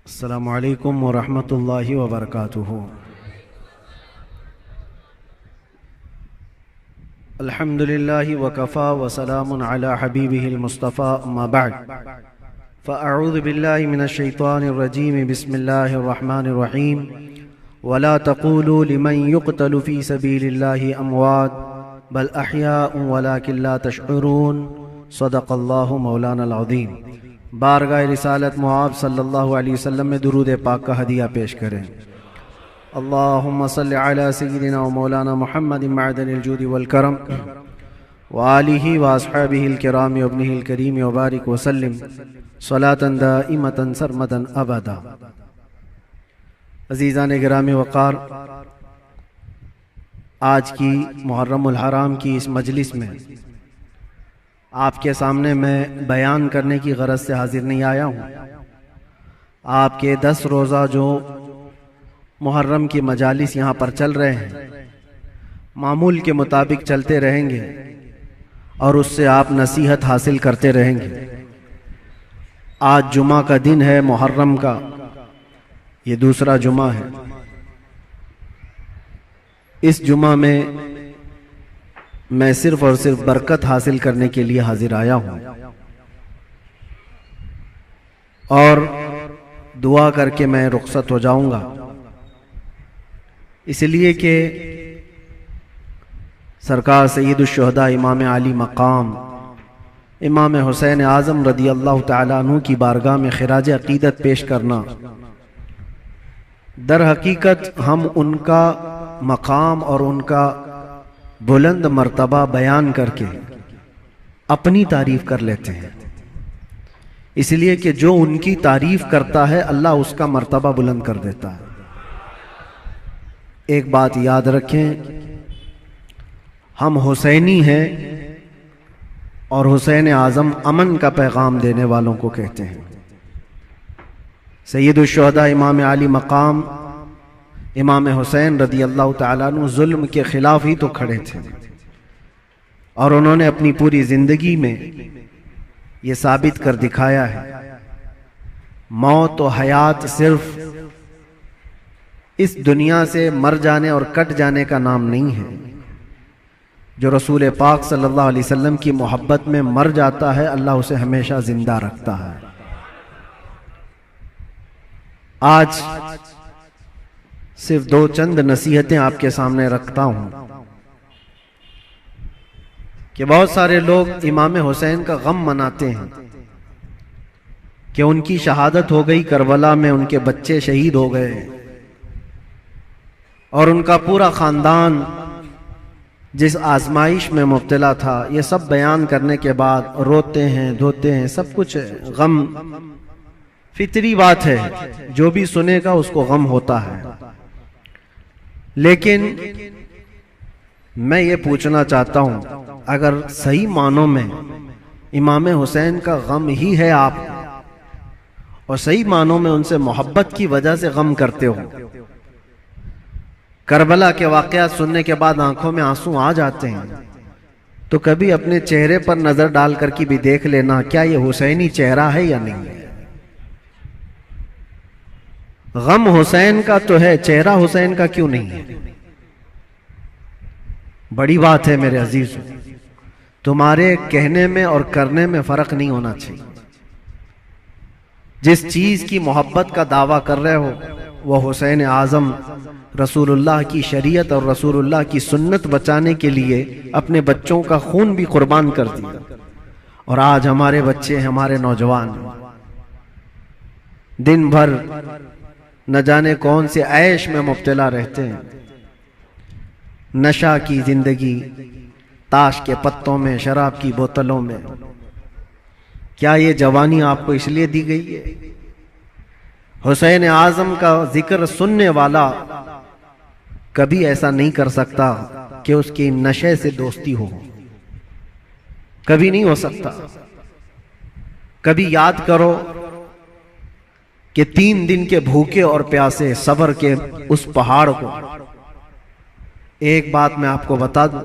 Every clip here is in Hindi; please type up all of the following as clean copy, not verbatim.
अस्सलामु अलैकुम वरहमतुल्लाहि वबरकातुहू। अल्हम्दुलिल्लाहि वकफ़ा वसलामुन अला हबीबिहिल मुस्तफ़ा अम्मा बअद फ़अऊज़ु बिल्लाहि मिनश शैतानिर रजीम बिस्मिल्लाहिर रहमानिर रहीम वला तक़ूलू लिमन युक़तलु फ़ी सबीलिल्लाहि अमवात बल अहयाउन वलाकिन ला तशऊरून सदक़ल्लाहु मौलानल अज़ीम। बारगाह रिसालत मुआब सल्लल्लाहु अलैहि वसल्लम में दुरूद पाक का हदिया पेश करें। अल्लाहुम्मा सल्लि अला सय्यिदिना व मौलाना मुहम्मदिन मअदनिल जूदि वल करम व आलिहि व अस्हाबिहिल किराम व इब्निहिल करीम व बारिक व सल्लिम सलातन दाइमतन सरमदन अबदा। अज़ीज़ान गिरामी वक़ार, आज की मुहर्रमुल हराम की इस मजलिस में आपके सामने मैं बयान करने की गरज से हाजिर नहीं आया हूँ। आपके 10 रोज़ा जो मुहर्रम की मजालिस यहाँ पर चल रहे हैं, मामूल के मुताबिक चलते रहेंगे और उससे आप नसीहत हासिल करते रहेंगे। आज जुमा का दिन है, मुहर्रम का ये दूसरा जुमा है। इस जुमा में मैं सिर्फ और सिर्फ बरकत हासिल करने के लिए हाजिर आया हूँ और दुआ करके मैं रुखसत हो जाऊंगा, इसलिए कि सरकार सय्यदुश शुहदा इमाम आली मकाम इमाम हुसैन आज़म रदी अल्लाह तआला अन्हु की बारगाह में खिराज अकीदत पेश करना, दर हकीकत हम उनका मकाम और उनका बुलंद मर्तबा बयान करके अपनी तारीफ कर लेते हैं, इसलिए कि जो उनकी तारीफ करता है अल्लाह उसका मर्तबा बुलंद कर देता है। एक बात याद रखें, हम हुसैनी हैं और हुसैन आज़म अमन का पैगाम देने वालों को कहते हैं। सय्यदुश शुहदा इमाम आली मकाम इमाम हुसैन रदी अल्लाह तआला अन्हु जुल्म के खिलाफ ही तो खड़े थे और उन्होंने अपनी पूरी जिंदगी में ये साबित कर दिखाया है, मौत और हयात सिर्फ इस दुनिया से मर जाने और कट जाने का नाम नहीं है। जो रसूल पाक सल्लल्लाहु अलैहि वसल्लम की मोहब्बत में मर जाता है, अल्लाह उसे हमेशा जिंदा रखता है। आज सिर्फ 2 चंद नसीहतें आपके सामने रखता हूं कि बहुत सारे लोग इमाम हुसैन का गम मनाते हैं कि उनकी शहादत हो गई, करबला में उनके बच्चे शहीद हो गए और उनका पूरा खानदान जिस आजमाइश में मुब्तला था, ये सब बयान करने के बाद रोते हैं, धोते हैं, सब कुछ गम फितरी बात है, जो भी सुनेगा उसको गम होता है। लेकिन मैं ये पूछना चाहता हूं, अगर सही मानों में इमाम हुसैन का गम ही है आप और सही मानों में उनसे मोहब्बत की वजह से गम करते हो, करबला के वाकयात सुनने के बाद आंखों में आंसू आ जाते हैं, तो कभी अपने चेहरे पर नजर डाल करके भी देख लेना, क्या ये हुसैनी चेहरा है या नहीं। गम हुसैन का तो है, चेहरा हुसैन का क्यों नहीं है। बड़ी बात है मेरे अजीज, तुम्हारे कहने में और करने में फर्क नहीं होना चाहिए। जिस चीज की मोहब्बत का दावा कर रहे हो वह हुसैन आजम रसूलुल्लाह की शरीयत और रसूलुल्लाह की सुन्नत बचाने के लिए अपने बच्चों का खून भी कुर्बान कर दिया, और आज हमारे बच्चे, हमारे नौजवान दिन भर न जाने कौन से ऐश में मुब्तला रहते हैं, नशा की जिंदगी, ताश के पत्तों में, शराब की बोतलों में। क्या ये जवानी आपको इसलिए दी गई है? हुसैन आजम का जिक्र सुनने वाला कभी ऐसा नहीं कर सकता कि उसकी नशे से दोस्ती हो, कभी नहीं हो सकता। कभी याद करो कि 3 दिन के भूखे और प्यासे सब्र के उस पहाड़ को। एक बात मैं आपको बता दूं,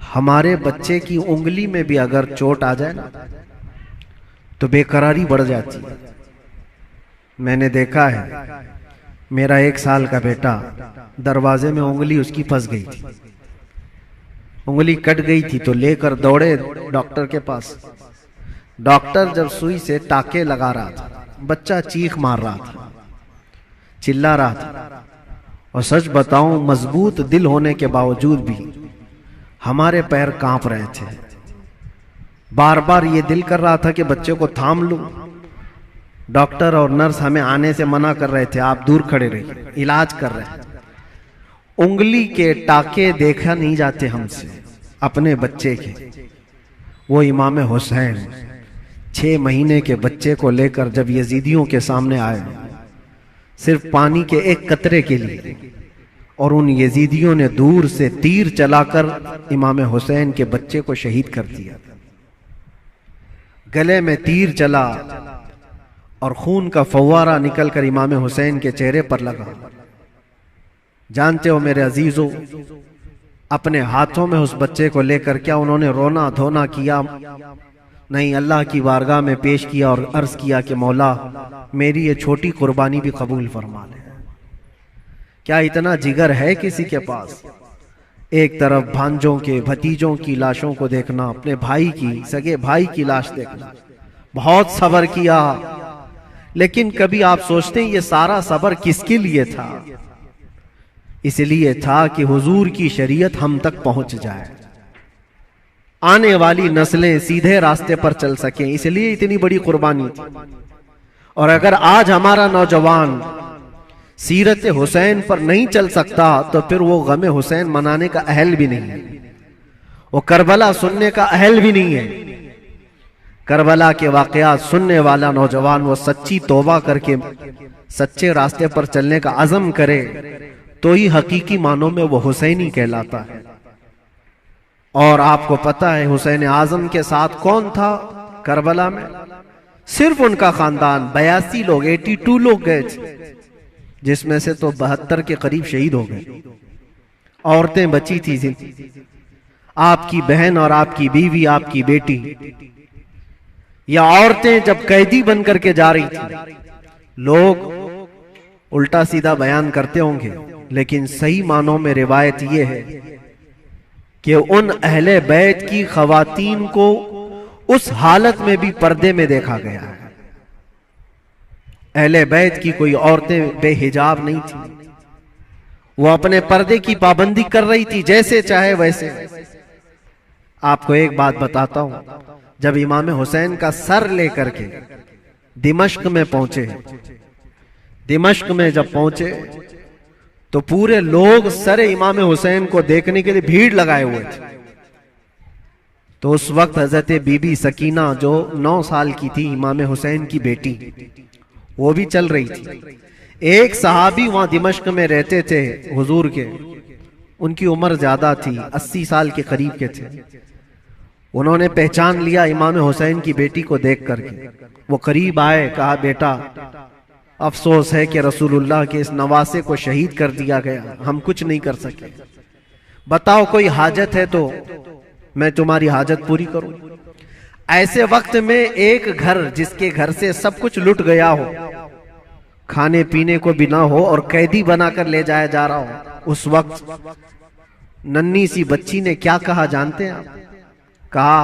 हमारे बच्चे की उंगली में भी अगर चोट आ जाए ना तो बेकरारी बढ़ जाती है। मैंने देखा है, मेरा 1 साल का बेटा दरवाजे में उंगली उसकी फंस गई थी, उंगली कट गई थी, तो लेकर दौड़े डॉक्टर के पास। डॉक्टर जब सुई से टाके लगा रहा था, बच्चा चीख मार रहा था, चिल्ला रहा था। और सच बताऊं, मजबूत दिल होने के बावजूद भी हमारे पैर कांप रहे थे। बार बार ये दिल कर रहा था कि बच्चे को थाम लूं। डॉक्टर और नर्स हमें आने से मना कर रहे थे, आप दूर खड़े रहिए, इलाज कर रहे हैं। उंगली के टाके देखा नहीं जाते हमसे अपने बच्चे के। वो इमाम हुसैन 6 महीने के बच्चे को लेकर जब यजीदियों के सामने आए, सिर्फ पानी के एक कतरे के लिए, और उन यजीदियों ने दूर से तीर चलाकर इमाम हुसैन के बच्चे को शहीद कर दिया। गले में तीर चला और खून का फव्वारा निकलकर इमाम हुसैन के चेहरे पर लगा। जानते हो मेरे अजीजों, अपने हाथों में उस बच्चे को लेकर क्या उन्होंने रोना धोना किया? नहीं, अल्लाह की बारगाह में पेश किया और अर्ज किया कि मौला मेरी ये छोटी कुर्बानी भी कबूल फरमा ले। क्या इतना जिगर है किसी के पास? एक तरफ भांजों के भतीजों की लाशों को देखना, अपने भाई की, सगे भाई की लाश देखना, बहुत सब्र किया। लेकिन कभी आप सोचते हैं ये सारा सब्र किसके लिए था? इसलिए था कि हुजूर की शरीयत हम तक पहुंच जाए, आने वाली नस्लें सीधे रास्ते पर चल सकें, इसलिए इतनी बड़ी कुर्बानी थी। और अगर आज हमारा नौजवान सीरत हुसैन पर नहीं चल सकता तो फिर वो गम हुसैन मनाने का अहल भी नहीं है, वो करबला सुनने का अहल भी नहीं है। करबला के वाकयात सुनने वाला नौजवान वो सच्ची तौबा करके सच्चे रास्ते पर चलने का अज़म करे तो ही हकीकी मानों में वो हुसैनी कहलाता है। और आपको पता है हुसैन आजम के साथ कौन था करबला में? सिर्फ उनका खानदान। 82 लोग, 82 लोग गए थे, जिसमें से तो 72 के करीब शहीद हो गए। औरतें बची थी, आपकी बहन और आपकी बीवी, आपकी बेटी, या औरतें जब कैदी बन करके जा रही थी। लोग उल्टा सीधा बयान करते होंगे, लेकिन सही मानों में रिवायत यह है कि उन अहले बैत की खवातीन को उस हालत में भी पर्दे में देखा गया है। अहले बैत की कोई औरतें बेहिजाब नहीं थी, वो अपने पर्दे की पाबंदी कर रही थी, जैसे चाहे वैसे। आपको एक बात बताता हूं, जब इमाम हुसैन का सर लेकर के दिमश्क में पहुंचे, दिमश्क में जब पहुंचे तो पूरे लोग सर इमाम हुसैन को देखने के लिए भीड़ लगाए हुए थे। तो उस वक्त हजरत बीबी सकीना जो 9 साल की थी, इमाम हुसैन की बेटी, वो भी चल रही थी। एक सहाबी वहां दिमश्क में रहते थे हुजूर के, उनकी उम्र ज्यादा थी, 80 साल के करीब के थे। उन्होंने पहचान लिया इमाम हुसैन की बेटी को देख करके। वो करीब आए, कहा बेटा अफसोस है कि रसूलुल्लाह के इस नवासे को शहीद कर दिया गया, हम कुछ नहीं कर सके। बताओ कोई हाजत है तो मैं तुम्हारी हाजत पूरी करूं। ऐसे वक्त में एक घर, जिसके घर से सब कुछ लुट गया हो, खाने पीने को भी ना हो और कैदी बनाकर ले जाया जा रहा हो, उस वक्त नन्ही सी बच्ची ने क्या कहा जानते हैं आप? कहा,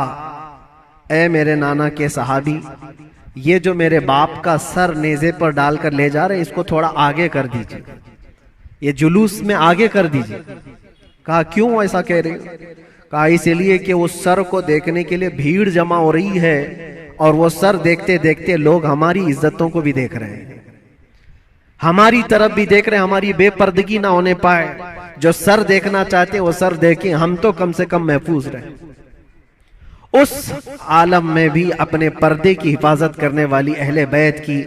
ऐ मेरे नाना के सहाबी, ये जो मेरे बाप का सर नेज़े पर डालकर ले जा रहे, इसको थोड़ा आगे कर दीजिए, ये जुलूस में आगे कर दीजिए। कहा क्यों ऐसा कह रहे हो? कहा इसलिए कि उस सर को देखने के लिए भीड़ जमा हो रही है, और वो सर देखते देखते लोग हमारी इज्जतों को भी देख रहे हैं, हमारी तरफ भी देख रहे हैं, हमारी बेपर्दगी ना होने पाए। जो सर देखना चाहते वो सर देखें, हम तो कम से कम महफूज रहे। उस आलम में भी अपने पर्दे की हिफाजत करने वाली अहले बैत की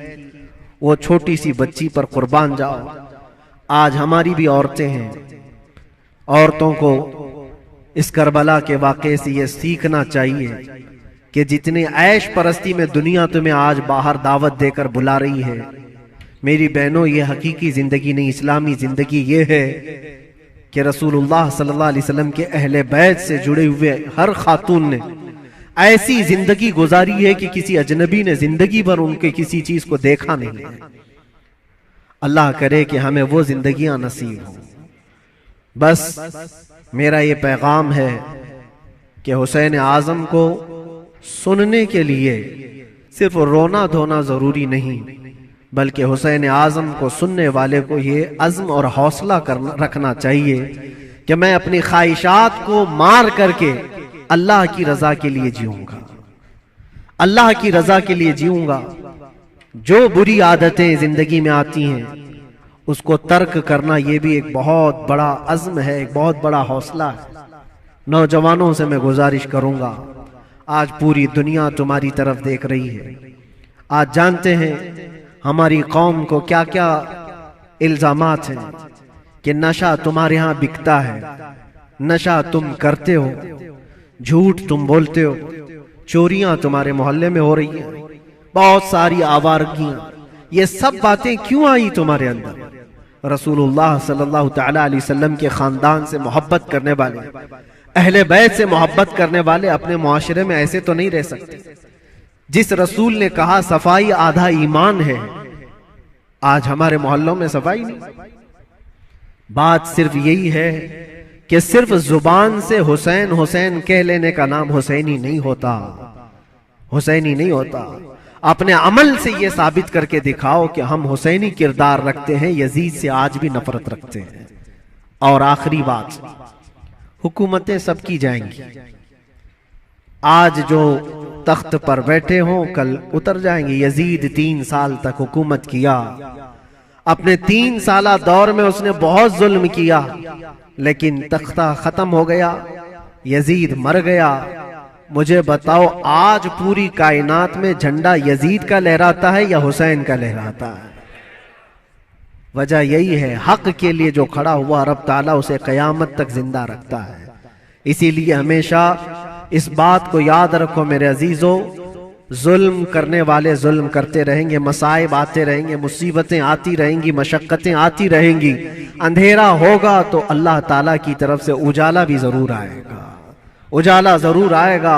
वो छोटी सी बच्ची पर कुर्बान जाओ। आज हमारी भी औरतें हैं, औरतों को इस करबला के वाक़े से ये सीखना चाहिए कि जितने ऐश परस्ती में दुनिया तुम्हें आज बाहर दावत देकर बुला रही है, मेरी बहनों, ये हकीकी जिंदगी नहीं, इस्लामी जिंदगी ये है कि रसूलुल्लाह सल्लल्लाहु अलैहि वसल्लम के अहले बैत से जुड़े हुए हर खातून ने ऐसी जिंदगी गुजारी है कि किसी अजनबी ने जिंदगी भर उनके किसी चीज को देखा नहीं है। अल्लाह करे कि हमें वो जिंदगियां नसीब हो। बस मेरा ये पैगाम है कि हुसैन आज़म को सुनने के लिए सिर्फ रोना धोना जरूरी नहीं, बल्कि हुसैन आज़म को सुनने वाले को ये अज़्म और हौसला रखना चाहिए कि मैं अपनी ख्वाहिशात को मार करके अल्लाह की रजा के लिए जीऊंगा, अल्लाह की रजा के लिए जीऊंगा। जो बुरी आदतें जिंदगी में आती हैं उसको तर्क करना ये भी एक बहुत बड़ा अज़्म है, एक बहुत बड़ा हौसला है। नौजवानों से मैं गुजारिश करूंगा, आज पूरी दुनिया तुम्हारी तरफ देख रही है। आज जानते हैं हमारी कौम को क्या क्या इल्जामात हैं कि नशा तुम्हारे यहाँ बिकता है, नशा तुम करते हो, झूठ तुम बोलते हो, चोरियां तुम्हारे मोहल्ले में हो रही हैं, बहुत सारी आवारगियां। ये सब बातें क्यों आई तुम्हारे अंदर? रसूलुल्लाह सल्लल्लाहु तआला अलैहि वसल्लम के खानदान से मोहब्बत करने वाले, अहले बैत से मोहब्बत करने वाले अपने मुआशरे में ऐसे तो नहीं रह सकते। जिस रसूल ने कहा सफाई आधा ईमान है, आज हमारे मोहल्लों में सफाई नहीं। बात सिर्फ यही है कि सिर्फ जुबान से हुसैन हुसैन कह लेने का नाम हुसैनी नहीं होता, हुसैनी नहीं होता। अपने अमल से यह साबित करके दिखाओ कि हम हुसैनी किरदार रखते हैं, यजीद से आज भी नफरत रखते हैं। और आखिरी बात, हुकूमतें सबकी जाएंगी। आज जो तख्त पर बैठे हों कल उतर जाएंगे। यजीद 3 साल तक हुकूमत किया, अपने 3 साला दौर में उसने बहुत जुल्म किया, लेकिन तख्ता खत्म हो गया, यजीद मर गया। मुझे बताओ आज पूरी कायनात में झंडा यजीद का लहराता है या हुसैन का लहराता है? वजह यही है, हक के लिए जो खड़ा हुआ रब ताला उसे कयामत तक जिंदा रखता है। इसीलिए हमेशा इस बात को याद रखो मेरे अजीजों, जुल्म करने वाले जुल्म करते रहेंगे, मसाइब आते रहेंगे, मुसीबतें आती रहेंगी, मशक्कतें आती रहेंगी। अंधेरा होगा तो अल्लाह ताला की तरफ से उजाला भी जरूर आएगा, उजाला जरूर आएगा।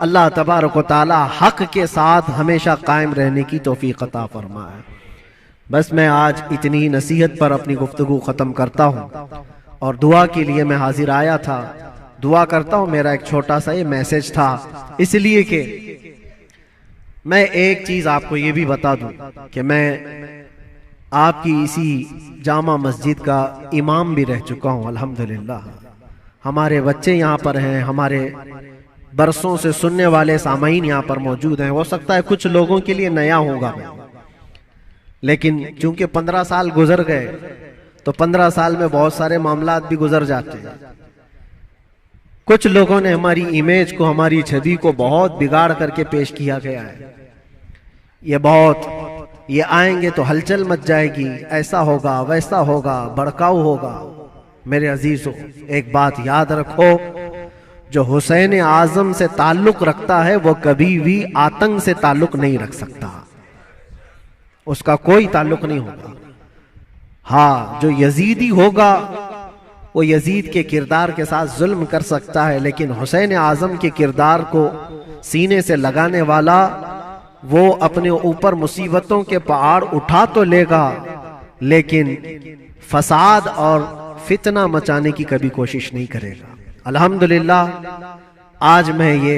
अल्लाह तबारक व तआला हक के साथ हमेशा कायम रहने की तौफीक अता फरमाए। बस मैं आज इतनी नसीहत पर अपनी गुफ्तगू खत्म करता हूँ और दुआ के लिए मैं हाजिर आया था। दुआ करता हूँ, मेरा एक छोटा सा ये मैसेज था, इसलिए कि मैं एक चीज आपको ये भी बता दूं कि मैं आपकी इसी जामा मस्जिद का इमाम भी रह चुका हूँ अल्हम्दुलिल्लाह। हमारे बच्चे यहाँ पर हैं, हमारे बरसों से सुनने वाले सामाईन यहाँ पर मौजूद हैं। हो सकता है कुछ लोगों के लिए नया होगा, लेकिन चूंकि 15 साल गुजर गए तो 15 साल में बहुत सारे मामलात भी गुजर जाते हैं। कुछ लोगों ने हमारी इमेज को, हमारी छवि को बहुत बिगाड़ करके पेश किया गया है। ये आएंगे तो हलचल मच जाएगी, ऐसा होगा वैसा होगा, भड़काऊ होगा। मेरे अजीजों, एक बात याद रखो, जो हुसैन आजम से ताल्लुक रखता है वो कभी भी आतंक से ताल्लुक नहीं रख सकता, उसका कोई ताल्लुक नहीं होगा। हाँ, जो यजीदी होगा वो यजीद के किरदार के साथ जुल्म कर सकता है, लेकिन हुसैन आजम के किरदार को सीने से लगाने वाला वो अपने ऊपर मुसीबतों के पहाड़ उठा तो लेगा, लेकिन फसाद और फितना मचाने की कभी कोशिश नहीं करेगा। अल्हम्दुलिल्लाह आज मैं ये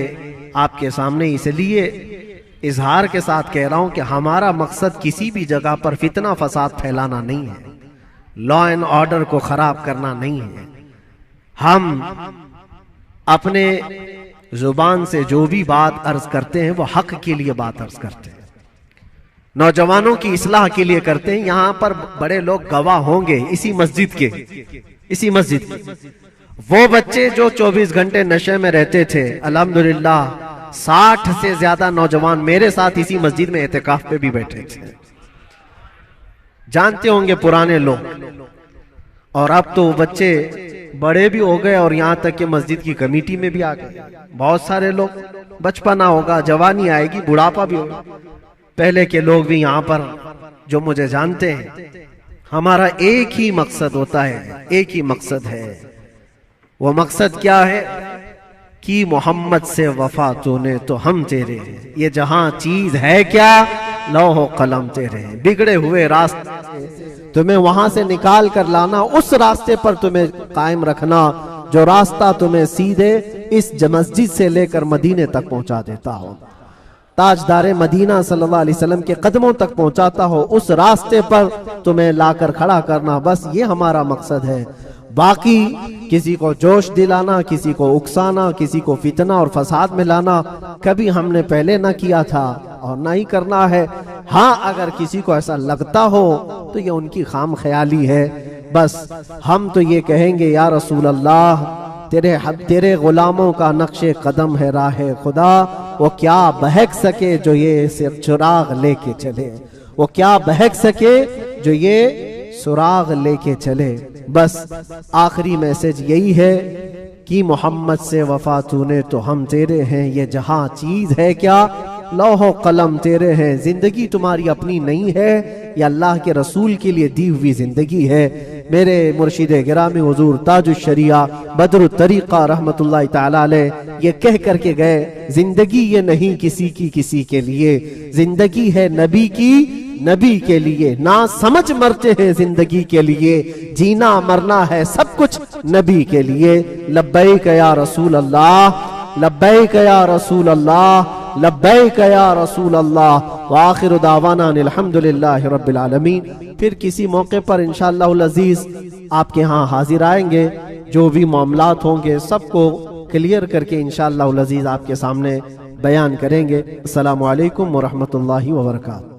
आपके सामने इसलिए इजहार के साथ कह रहा हूं कि हमारा मकसद किसी भी जगह पर फितना फसाद फैलाना नहीं है, लॉ एंड ऑर्डर को खराब करना नहीं है। हम अपने जुबान से जो भी बात अर्ज करते हैं वो हक के लिए बात अर्ज करते हैं, नौजवानों की इस्लाह के लिए करते हैं। यहां पर बड़े लोग गवाह होंगे, इसी मस्जिद के वो बच्चे जो 24 घंटे नशे में रहते थे, अल्हम्दुलिल्लाह 60 से ज्यादा नौजवान मेरे साथ इसी मस्जिद में एहतिकाफ पे भी बैठे थे। जानते होंगे पुराने लोग, और अब तो बच्चे बड़े भी हो गए और यहां तक कि मस्जिद की कमेटी में भी आ गए। बहुत सारे लोग, बचपना होगा, जवानी आएगी, बुढ़ापा भी होगा। पहले के लोग भी यहां पर जो मुझे जानते हैं, हमारा एक ही मकसद होता है, एक ही मकसद है। वो मकसद क्या है कि मोहम्मद से वफा तूने तो हम तेरे हैं, ये जहां चीज है क्या, लौह कलम तेरे हैं। बिगड़े हुए रास्ते तुम्हें वहां से निकाल कर लाना, उस रास्ते पर तुम्हें कायम रखना जो रास्ता तुम्हें सीधे इस मस्जिद से लेकर मदीने तक पहुंचा देता हो, ताजदारे मदीना सल्लल्लाहु अलैहि वसल्लम के कदमों तक पहुंचाता हो, उस रास्ते पर तुम्हें लाकर खड़ा करना, बस ये हमारा मकसद है। बाकी किसी को जोश दिलाना, किसी को उकसाना, किसी को फितना और फसाद में लाना कभी हमने पहले ना किया था और ना ही करना है। हाँ, अगर किसी को ऐसा लगता हो तो ये उनकी खाम ख्याली है। बस हम तो ये कहेंगे, या रसूल अल्लाह, तेरे गुलामों का नक्शे कदम है राह खुदा, वो क्या बहक सके जो ये सिर्फ चुराग लेके चले, वो क्या बहक सके जो ये सुराग लेके चले। बस आखिरी मैसेज यही है कि मोहम्मद से वफा तूने तो हम तेरे हैं, ये जहां चीज है क्या लौहो कलम तेरे हैं, जिंदगी तुम्हारी अपनी नहीं है, ये अल्लाह के रसूल के लिए दी हुई जिंदगी है। मेरे मुर्शिद गिरामी हुजूर ताजुश शरिया बदरुत तरीका रहमतुल्लाह तआला अलैह ये कह करके गए, जिंदगी ये नहीं किसी की किसी के लिए, जिंदगी है नबी की नबी के लिए, ना समझ मरते हैं जिंदगी के लिए, जीना मरना है सब कुछ नबी के लिए। लब्बैक या रसूल अल्लाह, लब्बैक या रसूल अल्लाह, लब्बैक या रसूल अल्लाह। व आखिरु दावाना अल्हम्दुलिल्लाहि रब्बिल आलमीन। फिर किसी मौके पर इंशाअल्लाहुल अजीज आपके यहाँ हाजिर आएंगे, जो भी मामलात होंगे सबको क्लियर करके इंशाअल्लाहुल अजीज आपके सामने बयान करेंगे। अस्सलामु अलैकुम व रहमतुल्लाहि व बरकातहू।